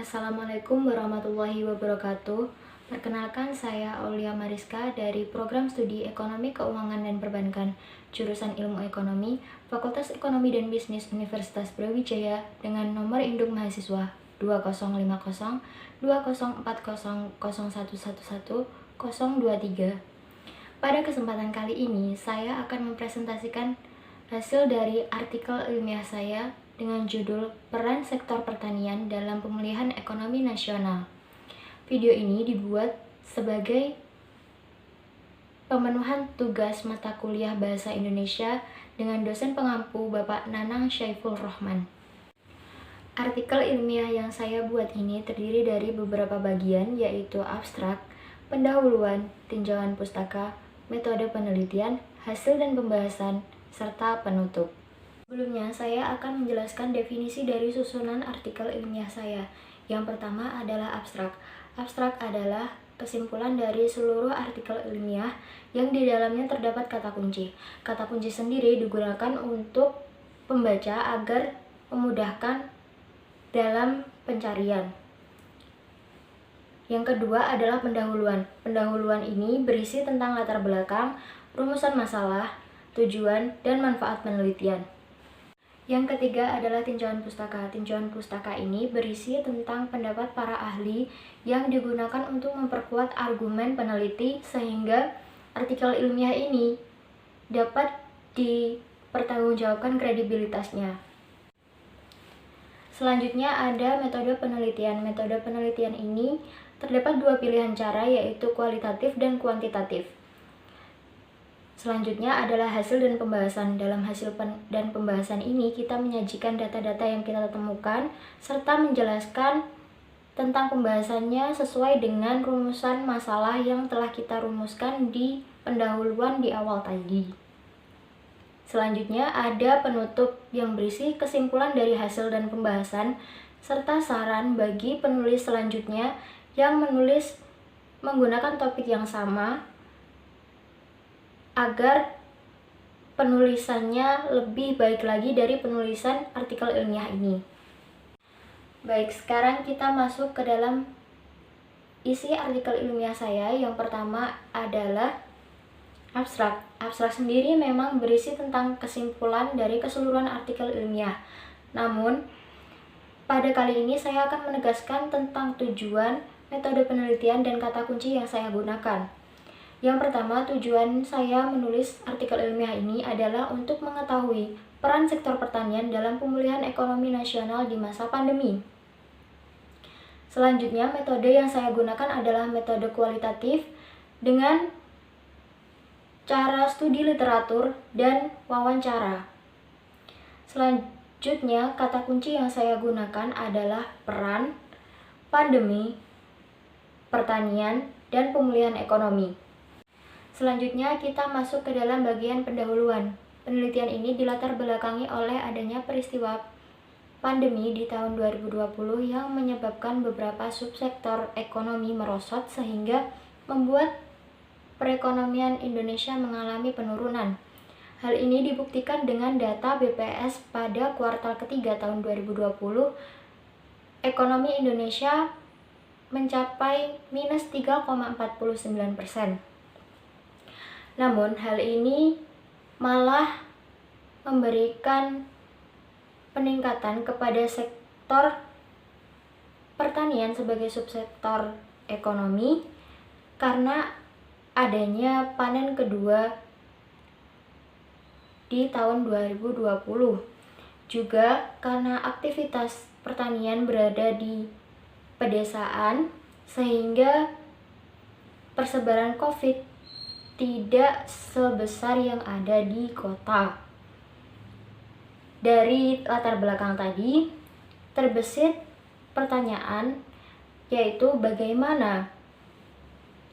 Assalamualaikum warahmatullahi wabarakatuh. Perkenalkan, saya Aulia Mariska dari Program Studi Ekonomi Keuangan dan Perbankan, jurusan Ilmu Ekonomi, Fakultas Ekonomi dan Bisnis Universitas Brawijaya dengan nomor induk mahasiswa 2050 2040 Pada kesempatan kali ini, saya akan mempresentasikan hasil dari artikel ilmiah saya dengan judul Peran Sektor Pertanian dalam Pemulihan Ekonomi Nasional. Video ini dibuat sebagai pemenuhan tugas mata kuliah Bahasa Indonesia dengan dosen pengampu Bapak Nanang Syaiful Rohman. Artikel ilmiah yang saya buat ini terdiri dari beberapa bagian, yaitu abstrak, pendahuluan, tinjauan pustaka, metode penelitian, hasil dan pembahasan, serta penutup. Sebelumnya, saya akan menjelaskan definisi dari susunan artikel ilmiah saya. Yang pertama adalah abstrak. Abstrak adalah kesimpulan dari seluruh artikel ilmiah yang di dalamnya terdapat kata kunci. Kata kunci sendiri digunakan untuk pembaca agar memudahkan dalam pencarian. Yang kedua adalah pendahuluan. Pendahuluan ini berisi tentang latar belakang, rumusan masalah, tujuan, dan manfaat penelitian. Yang ketiga adalah tinjauan pustaka. Tinjauan pustaka ini berisi tentang pendapat para ahli yang digunakan untuk memperkuat argumen peneliti sehingga artikel ilmiah ini dapat dipertanggungjawabkan kredibilitasnya. Selanjutnya ada metode penelitian. Metode penelitian ini terdapat dua pilihan cara, yaitu kualitatif dan kuantitatif. Selanjutnya adalah hasil dan pembahasan. Dalam hasil dan pembahasan ini, kita menyajikan data-data yang kita temukan, serta menjelaskan tentang pembahasannya sesuai dengan rumusan masalah yang telah kita rumuskan di pendahuluan di awal tadi. Selanjutnya ada penutup yang berisi kesimpulan dari hasil dan pembahasan, serta saran bagi penulis selanjutnya yang menulis menggunakan topik yang sama, agar penulisannya lebih baik lagi dari penulisan artikel ilmiah ini. Baik, sekarang kita masuk ke dalam isi artikel ilmiah saya. Yang pertama adalah abstrak. Abstrak sendiri memang berisi tentang kesimpulan dari keseluruhan artikel ilmiah. Namun, pada kali ini saya akan menegaskan tentang tujuan, metode penelitian, dan kata kunci yang saya gunakan. Yang pertama, tujuan saya menulis artikel ilmiah ini adalah untuk mengetahui peran sektor pertanian dalam pemulihan ekonomi nasional di masa pandemi. Selanjutnya, metode yang saya gunakan adalah metode kualitatif dengan cara studi literatur dan wawancara. Selanjutnya, kata kunci yang saya gunakan adalah peran, pandemi, pertanian, dan pemulihan ekonomi. Selanjutnya kita masuk ke dalam bagian pendahuluan. Penelitian ini dilatar belakangi oleh adanya peristiwa pandemi di tahun 2020 yang menyebabkan beberapa subsektor ekonomi merosot sehingga membuat perekonomian Indonesia mengalami penurunan. Hal ini dibuktikan dengan data BPS pada kuartal ketiga tahun 2020. Ekonomi Indonesia mencapai minus 3,49%. Namun, hal ini malah memberikan peningkatan kepada sektor pertanian sebagai subsektor ekonomi karena adanya panen kedua di tahun 2020. Juga karena aktivitas pertanian berada di pedesaan sehingga persebaran COVID tidak sebesar yang ada di kota. Dari latar belakang tadi, terbesit pertanyaan, yaitu bagaimana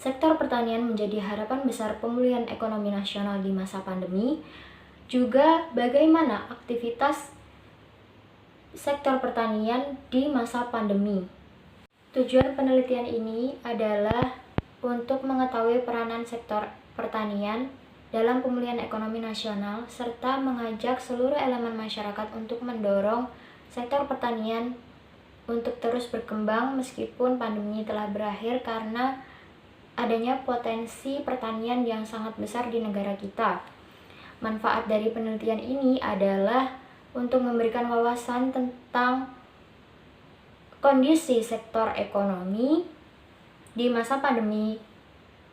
sektor pertanian menjadi harapan besar pemulihan ekonomi nasional di masa pandemi, juga bagaimana aktivitas sektor pertanian di masa pandemi. Tujuan penelitian ini adalah untuk mengetahui peranan sektor pertanian dalam pemulihan ekonomi nasional, serta mengajak seluruh elemen masyarakat untuk mendorong sektor pertanian untuk terus berkembang meskipun pandemi telah berakhir karena adanya potensi pertanian yang sangat besar di negara kita. Manfaat dari penelitian ini adalah untuk memberikan wawasan tentang kondisi sektor ekonomi di masa pandemi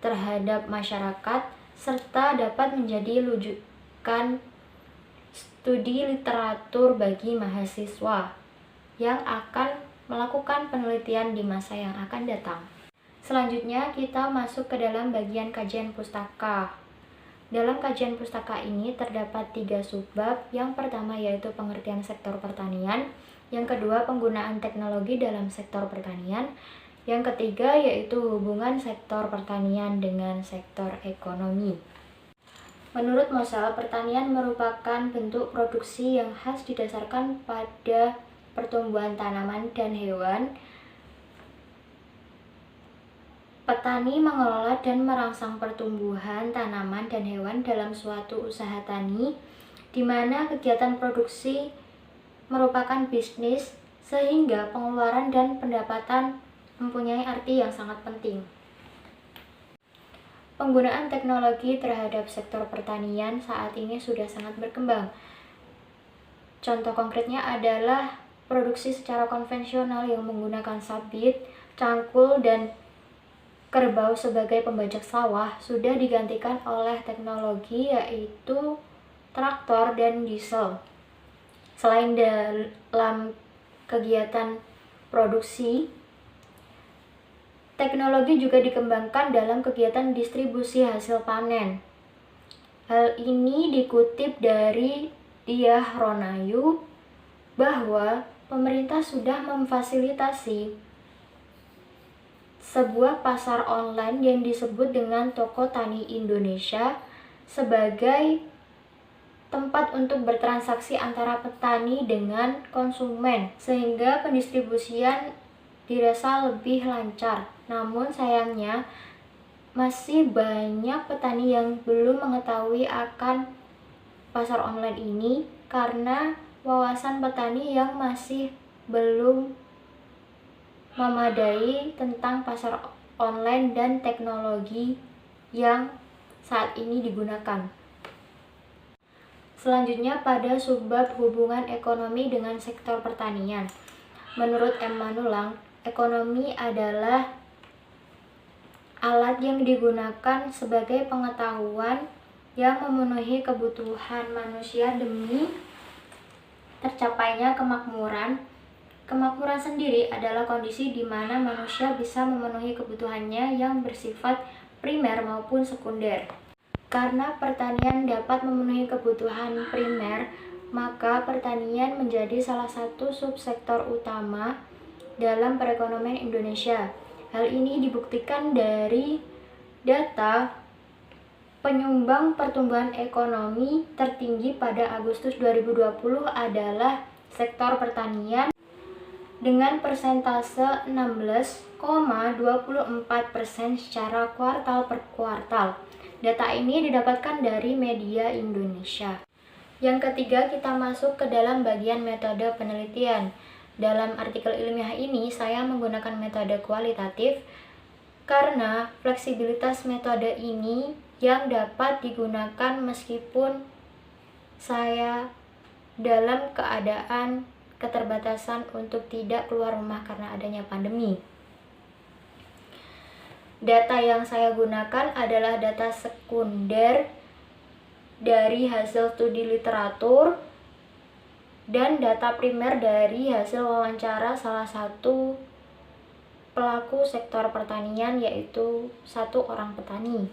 terhadap masyarakat, serta dapat menjadi rujukan studi literatur bagi mahasiswa yang akan melakukan penelitian di masa yang akan datang. Selanjutnya kita masuk ke dalam bagian kajian pustaka. Dalam kajian pustaka ini terdapat 3 subbab. Yang pertama yaitu pengertian sektor pertanian, yang kedua penggunaan teknologi dalam sektor pertanian, yang ketiga yaitu hubungan sektor pertanian dengan sektor ekonomi. Menurut Mosel, pertanian merupakan bentuk produksi yang khas didasarkan pada pertumbuhan tanaman dan hewan. Petani mengelola dan merangsang pertumbuhan tanaman dan hewan dalam suatu usaha tani, di mana kegiatan produksi merupakan bisnis, sehingga pengeluaran dan pendapatan mempunyai arti yang sangat penting. Penggunaan teknologi terhadap sektor pertanian saat ini sudah sangat berkembang. Contoh konkretnya adalah produksi secara konvensional yang menggunakan sabit, cangkul, dan kerbau sebagai pembajak sawah sudah digantikan oleh teknologi yaitu traktor dan diesel. Selain dalam kegiatan produksi, teknologi juga dikembangkan dalam kegiatan distribusi hasil panen. Hal ini dikutip dari Diah Ronayu bahwa pemerintah sudah memfasilitasi sebuah pasar online yang disebut dengan Toko Tani Indonesia sebagai tempat untuk bertransaksi antara petani dengan konsumen, sehingga pendistribusian dirasa lebih lancar. Namun sayangnya masih banyak petani yang belum mengetahui akan pasar online ini karena wawasan petani yang masih belum memadai tentang pasar online dan teknologi yang saat ini digunakan. Selanjutnya pada subbab hubungan ekonomi dengan sektor pertanian. Menurut M. Manulang, ekonomi adalah alat yang digunakan sebagai pengetahuan yang memenuhi kebutuhan manusia demi tercapainya kemakmuran. Kemakmuran sendiri adalah kondisi di mana manusia bisa memenuhi kebutuhannya yang bersifat primer maupun sekunder. Karena pertanian dapat memenuhi kebutuhan primer, maka pertanian menjadi salah satu subsektor utama dalam perekonomian Indonesia. Hal ini dibuktikan dari data penyumbang pertumbuhan ekonomi tertinggi pada Agustus 2020 adalah sektor pertanian dengan persentase 16,24% secara kuartal per kuartal. Data ini didapatkan dari Media Indonesia. Yang ketiga, kita masuk ke dalam bagian metode penelitian. Dalam artikel ilmiah ini, saya menggunakan metode kualitatif karena fleksibilitas metode ini yang dapat digunakan meskipun saya dalam keadaan keterbatasan untuk tidak keluar rumah karena adanya pandemi. Data yang saya gunakan adalah data sekunder dari hasil studi literatur dan data primer dari hasil wawancara salah satu pelaku sektor pertanian, yaitu satu orang petani.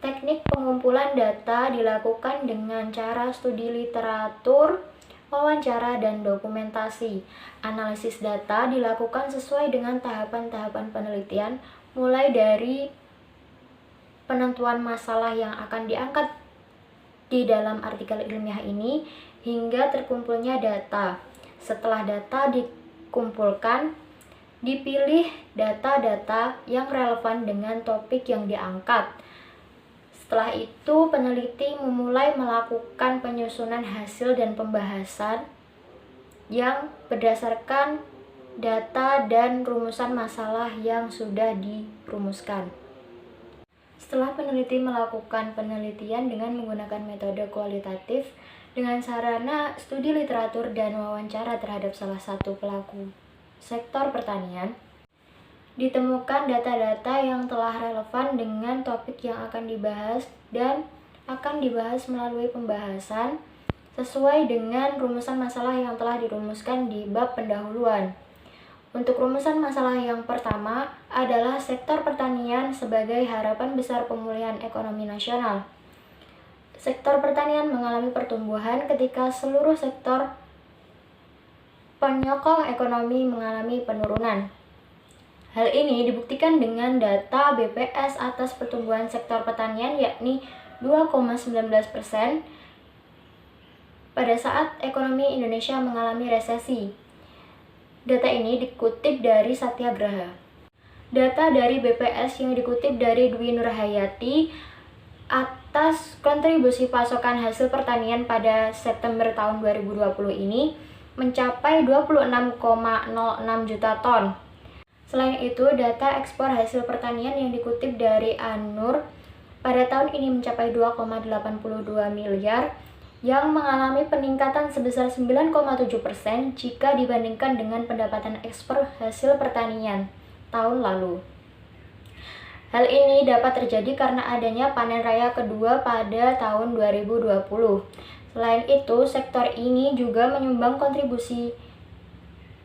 Teknik pengumpulan data dilakukan dengan cara studi literatur, wawancara, dan dokumentasi. Analisis data dilakukan sesuai dengan tahapan-tahapan penelitian, mulai dari penentuan masalah yang akan diangkat di dalam artikel ilmiah ini hingga terkumpulnya data. Setelah data dikumpulkan, dipilih data-data yang relevan dengan topik yang diangkat. Setelah itu, peneliti memulai melakukan penyusunan hasil dan pembahasan yang berdasarkan data dan rumusan masalah yang sudah dirumuskan. Setelah peneliti melakukan penelitian dengan menggunakan metode kualitatif dengan sarana studi literatur dan wawancara terhadap salah satu pelaku sektor pertanian, ditemukan data-data yang telah relevan dengan topik yang akan dibahas dan akan dibahas melalui pembahasan sesuai dengan rumusan masalah yang telah dirumuskan di bab pendahuluan. Untuk rumusan masalah yang pertama adalah sektor pertanian sebagai harapan besar pemulihan ekonomi nasional. Sektor pertanian mengalami pertumbuhan ketika seluruh sektor penyokong ekonomi mengalami penurunan. Hal ini dibuktikan dengan data BPS atas pertumbuhan sektor pertanian yakni 2,19% pada saat ekonomi Indonesia mengalami resesi. Data ini dikutip dari Satyagraha. Data dari BPS yang dikutip dari Dwi Nurhayati atas kontribusi pasokan hasil pertanian pada September tahun 2020 ini mencapai 26,06 juta ton. Selain itu, data ekspor hasil pertanian yang dikutip dari ANUR pada tahun ini mencapai 2,82 miliar yang mengalami peningkatan sebesar 9,7% jika dibandingkan dengan pendapatan ekspor hasil pertanian tahun lalu. Hal ini dapat terjadi karena adanya panen raya kedua pada tahun 2020. Selain itu, sektor ini juga menyumbang kontribusi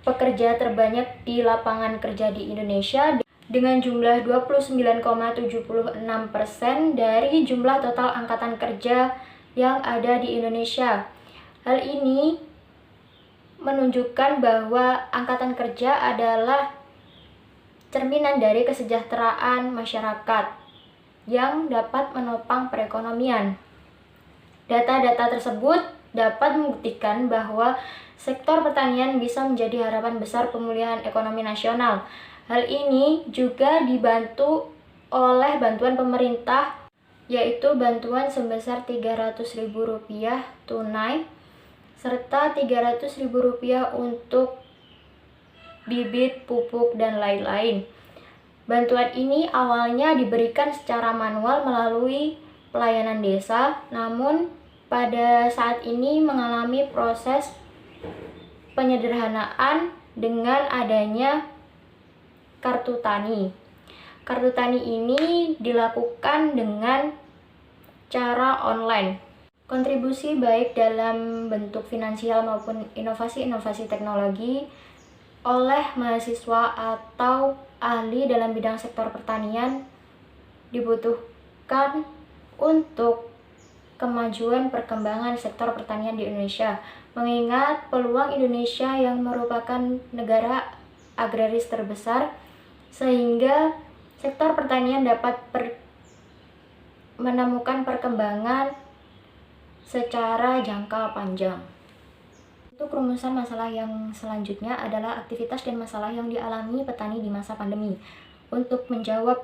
pekerja terbanyak di lapangan kerja di Indonesia dengan jumlah 29,76% dari jumlah total angkatan kerja yang ada di Indonesia. Hal ini menunjukkan bahwa angkatan kerja adalah cerminan dari kesejahteraan masyarakat yang dapat menopang perekonomian. Data-data tersebut dapat membuktikan bahwa sektor pertanian bisa menjadi harapan besar pemulihan ekonomi nasional. Hal ini juga dibantu oleh bantuan pemerintah, yaitu bantuan sebesar Rp300.000 tunai, serta Rp300.000 untuk bibit, pupuk, dan lain-lain. Bantuan ini awalnya diberikan secara manual melalui pelayanan desa, namun pada saat ini mengalami proses penyederhanaan dengan adanya kartu tani. Kartu tani ini dilakukan dengan cara online. Kontribusi baik dalam bentuk finansial maupun inovasi-inovasi teknologi oleh mahasiswa atau ahli dalam bidang sektor pertanian dibutuhkan untuk kemajuan perkembangan sektor pertanian di Indonesia, mengingat peluang Indonesia yang merupakan negara agraris terbesar, sehingga sektor pertanian dapat menemukan perkembangan secara jangka panjang. Untuk rumusan masalah yang selanjutnya adalah aktivitas dan masalah yang dialami petani di masa pandemi. Untuk menjawab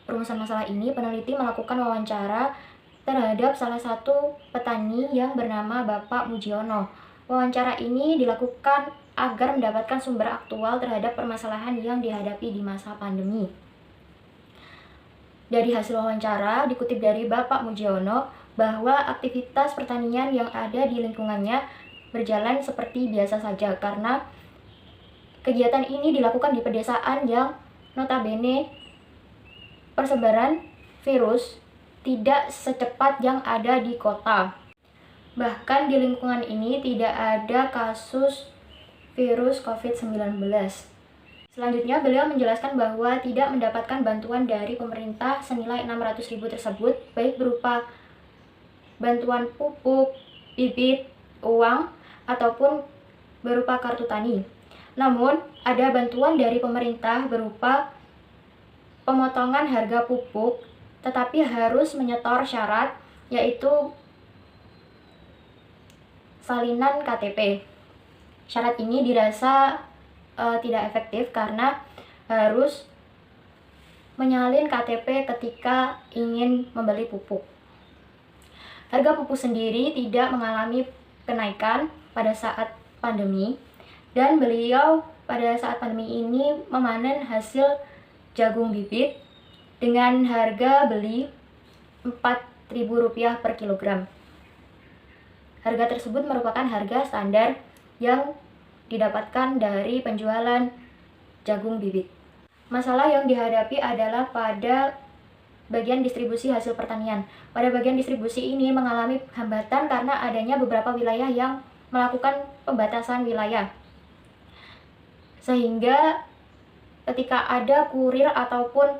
rumusan masalah ini, peneliti melakukan wawancara terhadap salah satu petani yang bernama Bapak Mujiono. Wawancara ini dilakukan agar mendapatkan sumber aktual terhadap permasalahan yang dihadapi di masa pandemi. Dari hasil wawancara dikutip dari Bapak Mujiono bahwa aktivitas pertanian yang ada di lingkungannya berjalan seperti biasa saja karena kegiatan ini dilakukan di pedesaan yang notabene persebaran virus tidak secepat yang ada di kota. Bahkan di lingkungan ini tidak ada kasus virus COVID-19. Selanjutnya, beliau menjelaskan bahwa tidak mendapatkan bantuan dari pemerintah senilai 600.000 tersebut, baik berupa bantuan pupuk, bibit, uang, ataupun berupa kartu tani. Namun, ada bantuan dari pemerintah berupa pemotongan harga pupuk, tetapi harus menyetor syarat, yaitu salinan KTP. Syarat ini dirasa tidak efektif karena harus menyalin KTP ketika ingin membeli pupuk. Harga pupuk sendiri tidak mengalami kenaikan pada saat pandemi, Dan beliau pada saat pandemi ini memanen hasil jagung bibit dengan harga beli Rp4.000 per kilogram. Harga tersebut merupakan harga standar yang didapatkan dari penjualan jagung bibit. Masalah yang dihadapi adalah pada bagian distribusi hasil pertanian. Pada bagian distribusi ini mengalami hambatan karena adanya beberapa wilayah yang melakukan pembatasan wilayah. Sehingga ketika ada kurir ataupun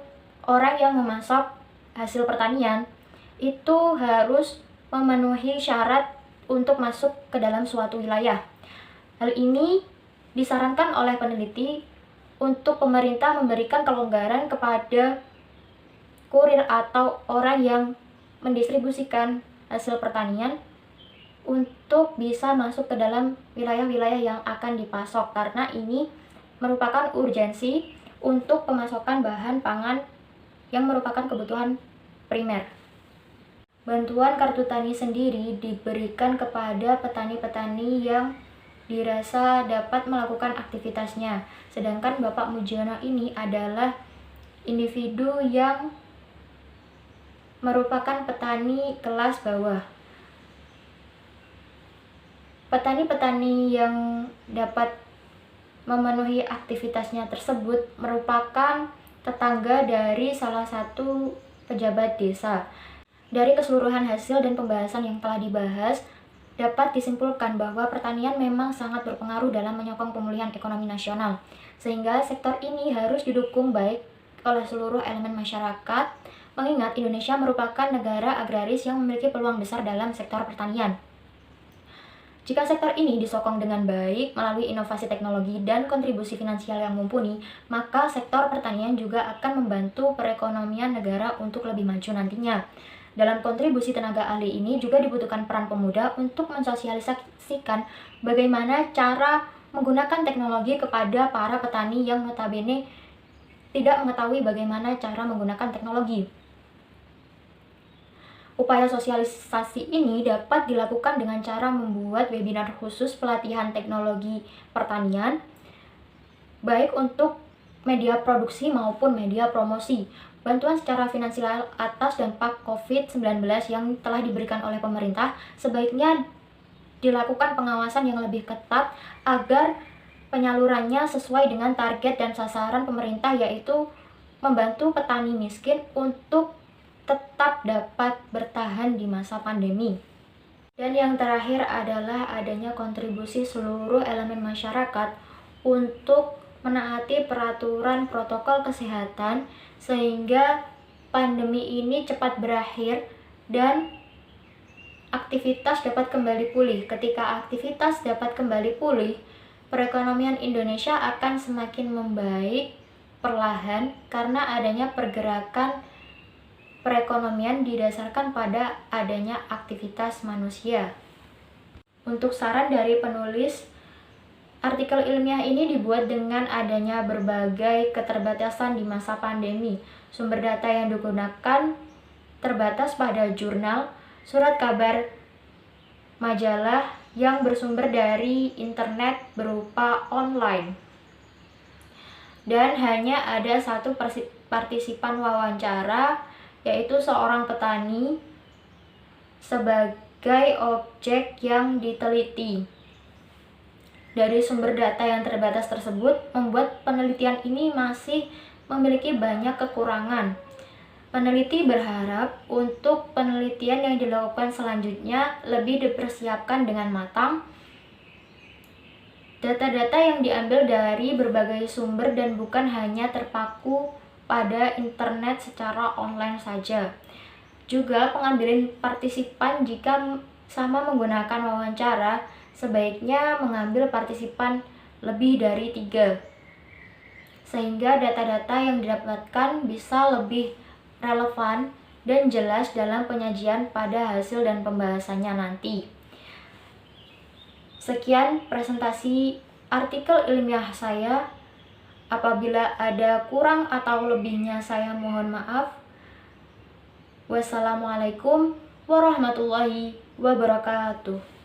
orang yang memasok hasil pertanian, itu harus memenuhi syarat untuk masuk ke dalam suatu wilayah. Hal ini disarankan oleh peneliti untuk pemerintah memberikan kelonggaran kepada kurir atau orang yang mendistribusikan hasil pertanian untuk bisa masuk ke dalam wilayah-wilayah yang akan dipasok, karena ini merupakan urgensi untuk pemasokan bahan pangan yang merupakan kebutuhan primer. Bantuan kartu tani sendiri diberikan kepada petani-petani yang dirasa dapat melakukan aktivitasnya, sedangkan Bapak Mujiono ini adalah individu yang merupakan petani kelas bawah. Petani-petani yang dapat memenuhi aktivitasnya tersebut merupakan tetangga dari salah satu pejabat desa. Dari keseluruhan hasil dan pembahasan yang telah dibahas, dapat disimpulkan bahwa pertanian memang sangat berpengaruh dalam menyokong pemulihan ekonomi nasional, sehingga sektor ini harus didukung baik oleh seluruh elemen masyarakat, mengingat Indonesia merupakan negara agraris yang memiliki peluang besar dalam sektor pertanian. Jika sektor ini disokong dengan baik melalui inovasi teknologi dan kontribusi finansial yang mumpuni, maka sektor pertanian juga akan membantu perekonomian negara untuk lebih maju nantinya. Dalam kontribusi tenaga ahli ini juga dibutuhkan peran pemuda untuk mensosialisasikan bagaimana cara menggunakan teknologi kepada para petani yang notabene tidak mengetahui bagaimana cara menggunakan teknologi. Upaya sosialisasi ini dapat dilakukan dengan cara membuat webinar khusus pelatihan teknologi pertanian, baik untuk media produksi maupun media promosi. Bantuan secara finansial atas dampak COVID-19 yang telah diberikan oleh pemerintah sebaiknya dilakukan pengawasan yang lebih ketat agar penyalurannya sesuai dengan target dan sasaran pemerintah, yaitu membantu petani miskin untuk tetap dapat bertahan di masa pandemi. Dan yang terakhir adalah adanya kontribusi seluruh elemen masyarakat untuk menaati peraturan protokol kesehatan sehingga pandemi ini cepat berakhir dan aktivitas dapat kembali pulih. Ketika aktivitas dapat kembali pulih, perekonomian Indonesia akan semakin membaik perlahan karena adanya pergerakan perekonomian didasarkan pada adanya aktivitas manusia. Untuk saran dari penulis, artikel ilmiah ini dibuat dengan adanya berbagai keterbatasan di masa pandemi. Sumber data yang digunakan terbatas pada jurnal, surat kabar, majalah yang bersumber dari internet berupa online. Dan hanya ada satu partisipan wawancara, yaitu seorang petani sebagai objek yang diteliti. Dari sumber data yang terbatas tersebut membuat penelitian ini masih memiliki banyak kekurangan. Peneliti berharap untuk penelitian yang dilakukan selanjutnya lebih dipersiapkan dengan matang. Data-data yang diambil dari berbagai sumber dan bukan hanya terpaku pada internet secara online saja. Juga pengambilan partisipan jika sama menggunakan wawancara, sebaiknya mengambil partisipan lebih dari 3, sehingga data-data yang didapatkan bisa lebih relevan dan jelas dalam penyajian pada hasil dan pembahasannya nanti. Sekian presentasi artikel ilmiah saya. Apabila ada kurang atau lebihnya saya mohon maaf. Wassalamualaikum warahmatullahi wabarakatuh.